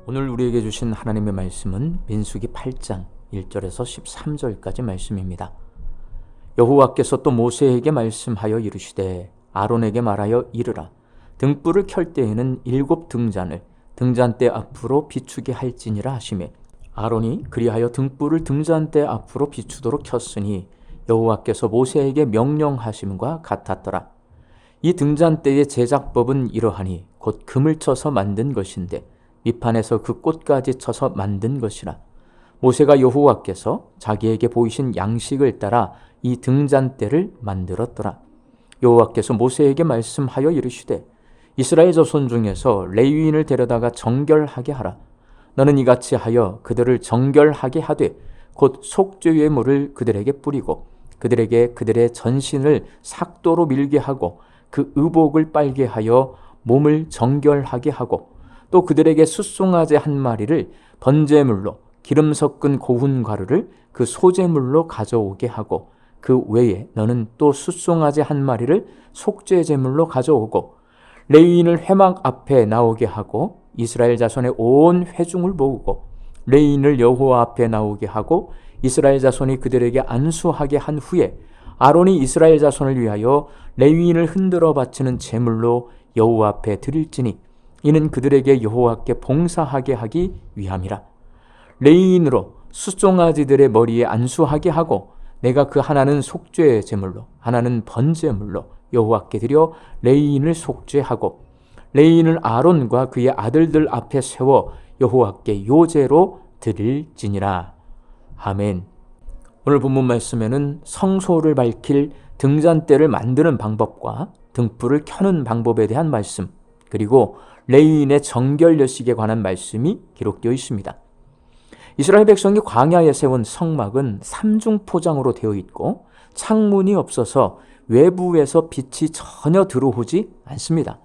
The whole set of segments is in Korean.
오늘 우리에게 주신 하나님의 말씀은 민수기 8장 1절에서 13절까지 말씀입니다. 여호와께서 또 모세에게 말씀하여 이르시되 아론에게 말하여 이르라. 등불을 켤 때에는 7 등잔을 등잔대 앞으로 비추게 할지니라 하시매 아론이 그리하여 등불을 등잔대 앞으로 비추도록 켰으니 여호와께서 모세에게 명령하심과 같았더라. 이 등잔대의 제작법은 이러하니 곧 금을 쳐서 만든 것인데 밑판에서 그 꽃까지 쳐서 만든 것이라. 모세가 여호와께서 자기에게 보이신 양식을 따라 이 등잔대를 만들었더라. 여호와께서 모세에게 말씀하여 이르시되 이스라엘 자손 중에서 레위인을 데려다가 정결하게 하라. 너는 이같이 하여 그들을 정결하게 하되 곧 속죄의 물을 그들에게 뿌리고 그들에게 그들의 전신을 삭도로 밀게 하고 그 의복을 빨게 하여 몸을 정결하게 하고 또 그들에게 숫송아지 한 마리를 번제물로 기름 섞은 고운 가루를 그 소제물로 가져오게 하고 그 외에 너는 또 숫송아지 한 마리를 속죄제물로 가져오고 레위인을 회막 앞에 나오게 하고 이스라엘 자손의 온 회중을 모으고 레위인을 여호와 앞에 나오게 하고 이스라엘 자손이 그들에게 안수하게 한 후에 아론이 이스라엘 자손을 위하여 레위인을 흔들어 바치는 제물로 여호와 앞에 드릴지니 이는 그들에게 여호와께 봉사하게 하기 위함이라. 레위인으로 숫송아지들의 머리에 안수하게 하고 내가 그 하나는 속죄 제물로 하나는 번제물로 여호와께 드려 레위인을 속죄하고 레위인을 아론과 그의 아들들 앞에 세워 여호와께 요제로 드릴지니라. 아멘. 오늘 본문 말씀에는 성소를 밝힐 등잔대를 만드는 방법과 등불을 켜는 방법에 대한 말씀, 그리고 레위인의 정결여식에 관한 말씀이 기록되어 있습니다. 이스라엘 백성이 광야에 세운 성막은 3중 포장으로 되어 있고 창문이 없어서 외부에서 빛이 전혀 들어오지 않습니다.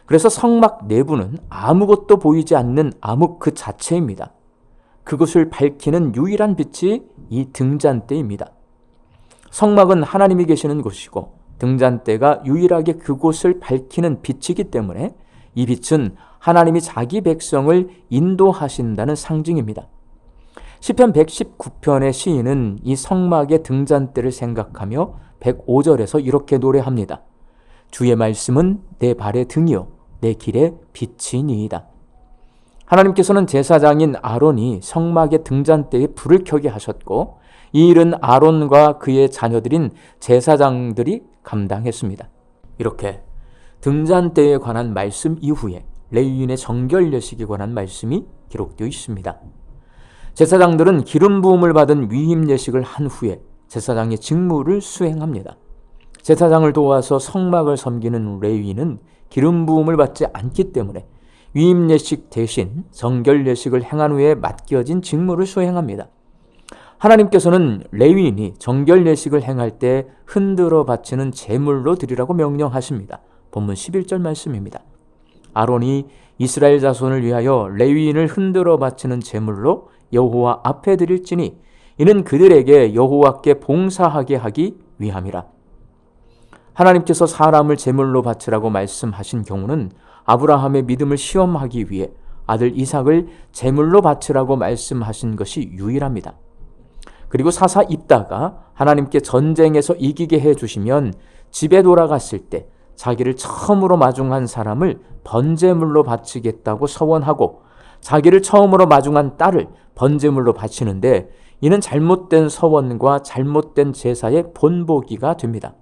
그래서 성막 내부는 아무것도 보이지 않는 암흑 그 자체입니다. 그것을 밝히는 유일한 빛이 이 등잔대입니다. 성막은 하나님이 계시는 곳이고 등잔대가 유일하게 그곳을 밝히는 빛이기 때문에 이 빛은 하나님이 자기 백성을 인도하신다는 상징입니다. 시편 119편의 시인은 이 성막의 등잔대를 생각하며 105절에서 이렇게 노래합니다. 주의 말씀은 내 발의 등이요 내 길의 빛이니이다. 하나님께서는 제사장인 아론이 성막의 등잔대에 불을 켜게 하셨고 이 일은 아론과 그의 자녀들인 제사장들이 감당했습니다. 이렇게 등잔대에 관한 말씀 이후에 레위인의 정결여식에 관한 말씀이 기록되어 있습니다. 제사장들은 기름 부음을 받은 위임예식을 한 후에 제사장의 직무를 수행합니다. 제사장을 도와서 성막을 섬기는 레위인은 기름 부음을 받지 않기 때문에 위임예식 대신 정결예식을 행한 후에 맡겨진 직무를 수행합니다. 하나님께서는 레위인이 정결예식을 행할 때 흔들어 바치는 제물로 드리라고 명령하십니다. 본문 11절 말씀입니다. 아론이 이스라엘 자손을 위하여 레위인을 흔들어 바치는 제물로 여호와 앞에 드릴지니 이는 그들에게 여호와께 봉사하게 하기 위함이라. 하나님께서 사람을 제물로 바치라고 말씀하신 경우는 아브라함의 믿음을 시험하기 위해 아들 이삭을 제물로 바치라고 말씀하신 것이 유일합니다. 그리고 사사 입다가 하나님께 전쟁에서 이기게 해주시면 집에 돌아갔을 때 자기를 처음으로 마중한 사람을 번제물로 바치겠다고 서원하고 자기를 처음으로 마중한 딸을 번제물로 바치는데 이는 잘못된 서원과 잘못된 제사의 본보기가 됩니다.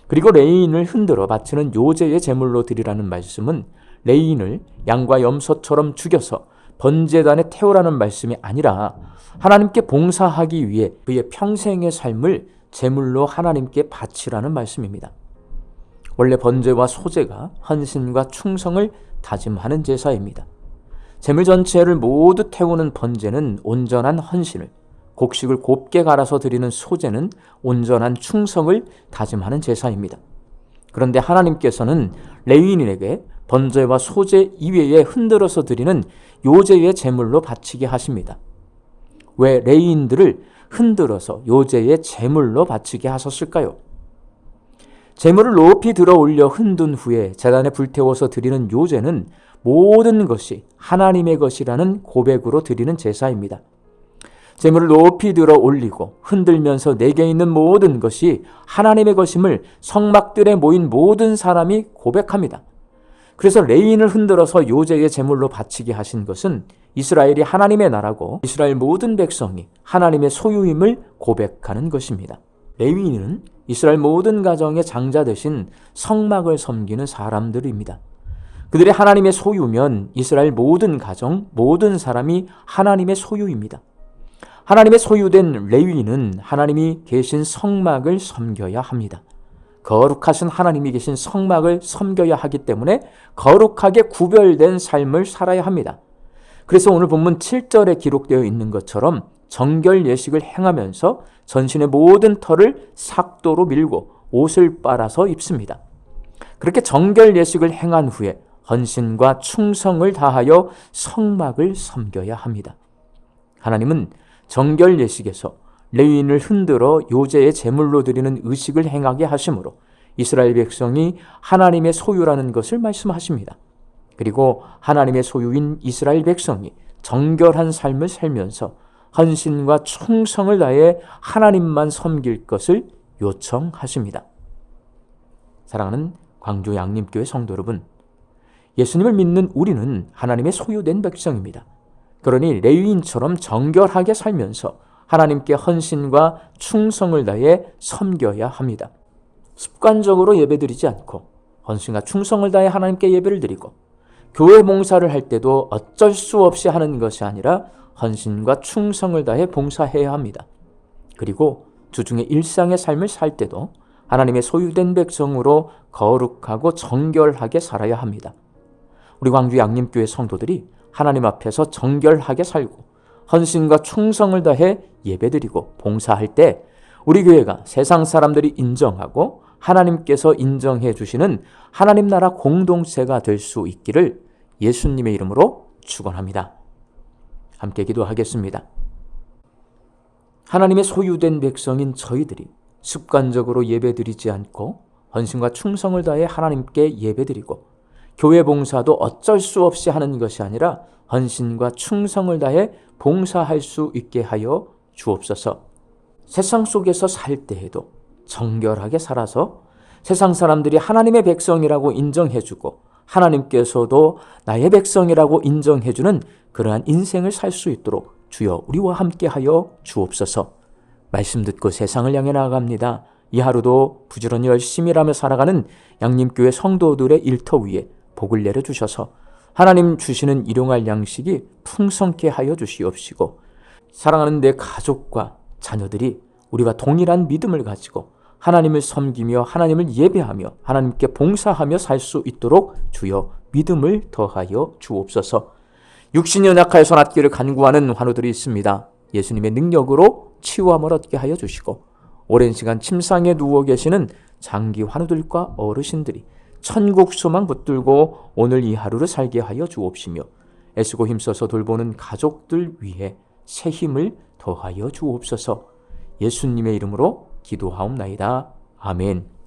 그리고 레위인을 흔들어 바치는 요제의 제물로 드리라는 말씀은 레위인을 양과 염소처럼 죽여서 번제단에 태우라는 말씀이 아니라 하나님께 봉사하기 위해 그의 평생의 삶을 제물로 하나님께 바치라는 말씀입니다. 원래 번제와 소제가 헌신과 충성을 다짐하는 제사입니다. 제물 전체를 모두 태우는 번제는 온전한 헌신을, 곡식을 곱게 갈아서 드리는 소제는 온전한 충성을 다짐하는 제사입니다. 그런데 하나님께서는 레위인에게 번제와 소제 이외에 흔들어서 드리는 요제의 제물로 바치게 하십니다. 왜 레위인들을 흔들어서 요제의 제물로 바치게 하셨을까요? 제물을 높이 들어 올려 흔든 후에 제단에 불태워서 드리는 요제는 모든 것이 하나님의 것이라는 고백으로 드리는 제사입니다. 제물을 높이 들어 올리고 흔들면서 내게 있는 모든 것이 하나님의 것임을 성막들에 모인 모든 사람이 고백합니다. 그래서 레위인을 흔들어서 요제의 제물로 바치게 하신 것은 이스라엘이 하나님의 나라고 이스라엘 모든 백성이 하나님의 소유임을 고백하는 것입니다. 레위인은 이스라엘 모든 가정의 장자 대신 성막을 섬기는 사람들입니다. 그들이 하나님의 소유면 이스라엘 모든 가정, 모든 사람이 하나님의 소유입니다. 하나님의 소유된 레위인은 하나님이 계신 성막을 섬겨야 합니다. 거룩하신 하나님이 계신 성막을 섬겨야 하기 때문에 거룩하게 구별된 삶을 살아야 합니다. 그래서 오늘 본문 7절에 기록되어 있는 것처럼 정결 예식을 행하면서 전신의 모든 털을 삭도로 밀고 옷을 빨아서 입습니다. 그렇게 정결 예식을 행한 후에 헌신과 충성을 다하여 성막을 섬겨야 합니다. 하나님은 정결 예식에서 레위인을 흔들어 요제의 제물로 드리는 의식을 행하게 하심으로 이스라엘 백성이 하나님의 소유라는 것을 말씀하십니다. 그리고 하나님의 소유인 이스라엘 백성이 정결한 삶을 살면서 헌신과 충성을 다해 하나님만 섬길 것을 요청하십니다. 사랑하는 광주 양림교회 성도 여러분, 예수님을 믿는 우리는 하나님의 소유된 백성입니다. 그러니 레위인처럼 정결하게 살면서 하나님께 헌신과 충성을 다해 섬겨야 합니다. 습관적으로 예배드리지 않고 헌신과 충성을 다해 하나님께 예배를 드리고 교회 봉사를 할 때도 어쩔 수 없이 하는 것이 아니라 헌신과 충성을 다해 봉사해야 합니다. 그리고 주중에 일상의 삶을 살 때도 하나님의 소유된 백성으로 거룩하고 정결하게 살아야 합니다. 우리 광주 양림교회 성도들이 하나님 앞에서 정결하게 살고 헌신과 충성을 다해 예배드리고 봉사할 때 우리 교회가 세상 사람들이 인정하고 하나님께서 인정해 주시는 하나님 나라 공동체가 될 수 있기를 예수님의 이름으로 축원합니다. 함께 기도하겠습니다. 하나님의 소유된 백성인 저희들이 습관적으로 예배드리지 않고 헌신과 충성을 다해 하나님께 예배드리고 교회 봉사도 어쩔 수 없이 하는 것이 아니라 헌신과 충성을 다해 봉사할 수 있게 하여 주옵소서. 세상 속에서 살 때에도 정결하게 살아서 세상 사람들이 하나님의 백성이라고 인정해주고 하나님께서도 나의 백성이라고 인정해주는 그러한 인생을 살 수 있도록 주여 우리와 함께하여 주옵소서. 말씀 듣고 세상을 향해 나아갑니다. 이 하루도 부지런히 열심히 일하며 살아가는 양림교회 성도들의 일터 위에 복을 내려주셔서 하나님 주시는 일용할 양식이 풍성케 하여 주시옵시고 사랑하는 내 가족과 자녀들이 우리와 동일한 믿음을 가지고 하나님을 섬기며 하나님을 예배하며 하나님께 봉사하며 살 수 있도록 주여 믿음을 더하여 주옵소서. 육신이 연약하여 손앗기를 간구하는 환우들이 있습니다. 예수님의 능력으로 치유함을 얻게 하여 주시고 오랜 시간 침상에 누워 계시는 장기 환우들과 어르신들이 천국 소망 붙들고 오늘 이 하루를 살게 하여 주옵시며 애쓰고 힘써서 돌보는 가족들 위해 새 힘을 더하여 주옵소서. 예수님의 이름으로 기도하옵나이다. 아멘.